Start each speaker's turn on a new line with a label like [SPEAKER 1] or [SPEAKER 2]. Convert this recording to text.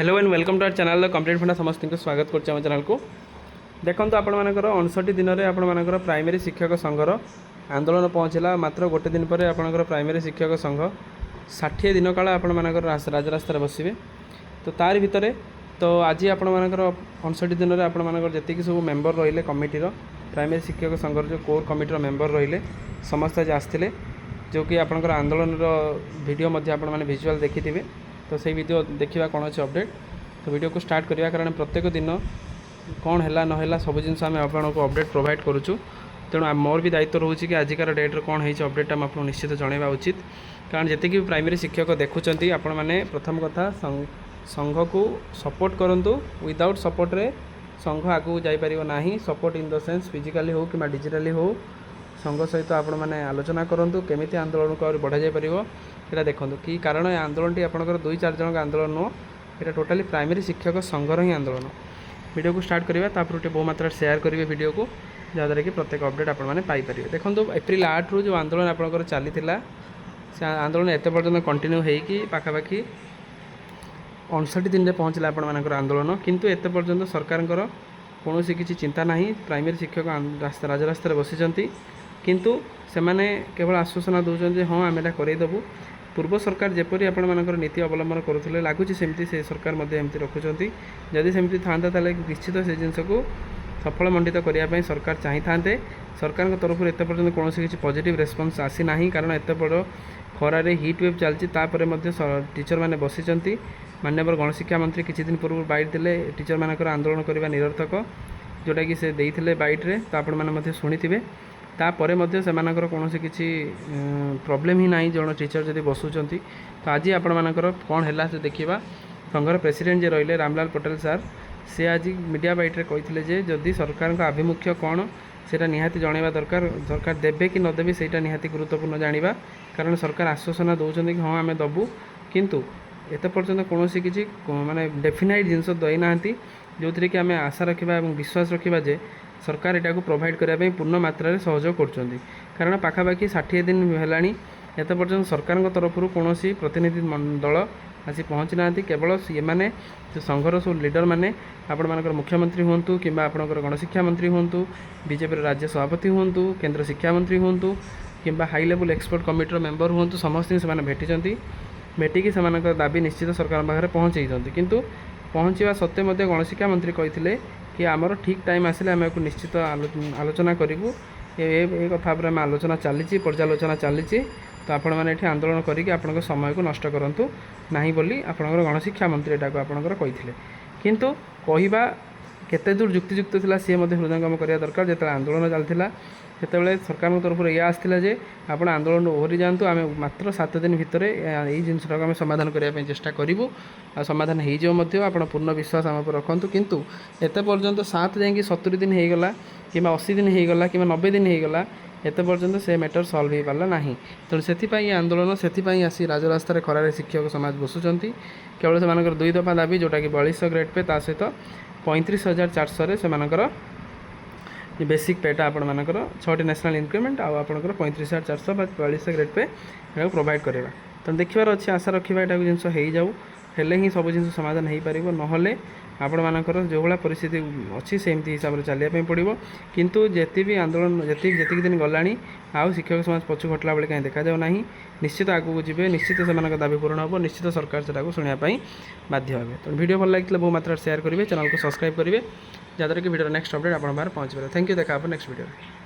[SPEAKER 1] Hello and welcome to our channel complete फंडा समस्त को स्वागत करम चैनल को देखो आपण मानकर 59 दिन में आपण प्राइमरी शिक्षक संघर आंदोलन पहुँचला मात्र गोटे दिन पर आपंकर प्राइमरी शिक्षक संघ 60 दिन काल आपण मानकर राजरास्तार बसवे तो तार भितर तो आज आपण मानकर 59 दिन में आपण मानकर जी सब मेम्बर रहिले कमिटीर प्राइमरी शिक्षक संघर जो कोर कमिटीर मेम्बर रहिले समस्त आज आसते जो कि आपंकर आंदोलन वीडियो आपण भिजुआल देखी तो से वीडियो देखा कौन अच्छे अपडेट तो वीडियो को स्टार्ट करवा कारण प्रत्येक दिन कौन है ना सब जिन आम आपको अपडेट प्रोवाइड करुचु तेणु मोर भी दायित्व रोचे कि आजिकार डेट्रे कौन है अपडेट आम आपको निश्चित जनवा उचित कारण जिते भी प्राइमरी शिक्षक देखुं आपण मैंने प्रथम कथा संघ को सपोर्ट करूँ विदाउट सपोर्ट रे संघ आगू जापर ना सपोर्ट इन द सेन्स फिजिकाली हो कि डिजिटाली हो संघ सहित आपण मैंने आलोचना करूँ केमी आंदोलन को बढ़ा जापर यहाँ देखूँ कि कारण ये आंदोलन टी आपंकर 2-4 जन आंदोलन नुह यहाँ टोटाली प्राइमरी शिक्षक संघर ही आंदोलन वीडियो को स्टार्ट करवा तापर बहु मात्रा शेयर करेंगे वीडियो को जहाँद्वारा कि प्रत्येक अपडेट आपरे देखो एप्रिल 8 रु जो आंदोलन आपंकर चली से आंदोलन एत पर्यटन कंटिन्यू होगी पाखापाखि 59 दिन में पहुँचला आपर आंदोलन किंतु एत पर्यटन सरकार कौन किसी चिंता ना प्राइमरी शिक्षक राजरास्तार बसी किंतु सेमाने केवल आश्वासन दौरान हाँ आम एटा करदेबू पूर्व सरकार जेपरी आपण मानकर नीति अवलंबन करुले लगुच सेमती से सरकार एमती रखुंट जदि सेमती था निश्चित से जिनस को सफल मंडित करने सरकार चाही था सरकार तरफ एत पर्यटन कौन किसी पॉजिटिव रेस्पॉन्स आसी ना कारण एत बड़ खरार हिट वेव चलती टीचर मैंने बसी माननीय गणशिक्षा मंत्री किसी दिन पूर्व बाइट देले टीचर मानकर आंदोलन करने निरर्थक जोटा कि से देते बाइट्रे तो आपण शुणिथे तापर से कौन किसी प्रोब्लेम ही ना जन टीचर जब बसुँच तो आज आपण मानकर कौन है तो देखा संघर प्रेसिडेंट जे रहिले रामलाल पटेल सार से आज मीडिया बाइट्रे कहते जदि सरकार का आभिमुख्य कौन से निहाती जनवा दरकार सरकार देवे कि नदेवी से निहाती गुरुत्वपूर्ण जाना कारण सरकार आश्वासन दौरान कि हाँ आम दबू किंतु एत पर्यटन कौन किसी माने डेफिनाइट जिनस देना जो थी कि आम आशा रखा और विश्वास रखा जे सरकार एटा को प्रोवाइड करने पूर्ण मात्रा सहयोग कर कारण पाखापाखि 60 दिन है एत पर्यटन सरकार तरफ कौन प्रतिनिधि दल आसी पहुँची ना केवल ये मैंने जो संघर सब लीडर मैंने आपण मानकर मुख्यमंत्री हूँ कि आपणकर गणशिक्षा मंत्री हूँ बीजेपी राज्य सभापति हूँ केंद्र शिक्षा मंत्री हूँ कि हाई लेवल एक्सपर्ट कमिटीर मेम्बर हूँ समस्त से भेटी भेटिकी से दाबी निश्चित सरकार पाखे पहुँचाई किंतु पहुँचा सत्वे गणशिक्षा मंत्री कहते कि आमर ठीक टाइम आसिले आम निश्चित आलोचना करूँ ये कथा पर आम आलोचना चली पर्यालोचना चली तो आपण मैंने आंदोलन करके समय को नष्ट करूँ ना बोली आपणकर गणशिक्षा मंत्री एटा को आपणकर कहते किंतु कहवा केते दूर युक्तियुक्त था सी हृदयंगम करने दरकार जो आंदोलन चलता सेतबे सरकार तरफ यह आसाला जे आप आंदोलन ओहरी जातु आम मात्र 7 दिन भितर यही जिनटा आम समाधान करने चेष्टा करूँ आ समाधान हो पूर्ण विश्वास आम पर रखु किंतु एत पर्यंत 7 जाकि 70 दिन होगला कि 80 दिन होगला कि 90 दिन होगला एत पर्यंत से मैटर सल्व हो पारा ना तेणु से आंदोलन से आसी राजरास्तार खरारे शिक्षक समाज बसुँच केवल से 2 दफा दाबी जोटा कि 4200 ग्रेड पे ता सहित 35,400 से बेसिक पेटा आपण मानकर 6टी नेशनल इंक्रीमेंट आपंकर 35,400 4200 ग्रेड पे प्रोवाइड करवा तो देखार अच्छे आशा रखा यहाँ जिनस हो जाऊ हेले ही सब जिन समाधान हो पार ना आपण मानकर जो भाया परिस्थिति अच्छी सेमती हिसाब से चलने पड़ो किंतु जी भी आंदोलन जी दिन गला आउ शिक्षक समाज पछु घटला बेले कहीं देखा ना निश्चित आगू जी निश्चित से दाबी पूरण हो निश्चित सरकार से शुणापी बाध्य हे तो वीडियो भल लगे बहु मात्रा शेयर करेंगे चैनल को सब्सक्राइब करेंगे जहाँद्वारा कि वीडियो नेक्स्ट अपडेट आप पहुँच पाए थैंक यू देखा नेक्स्ट वीडियो।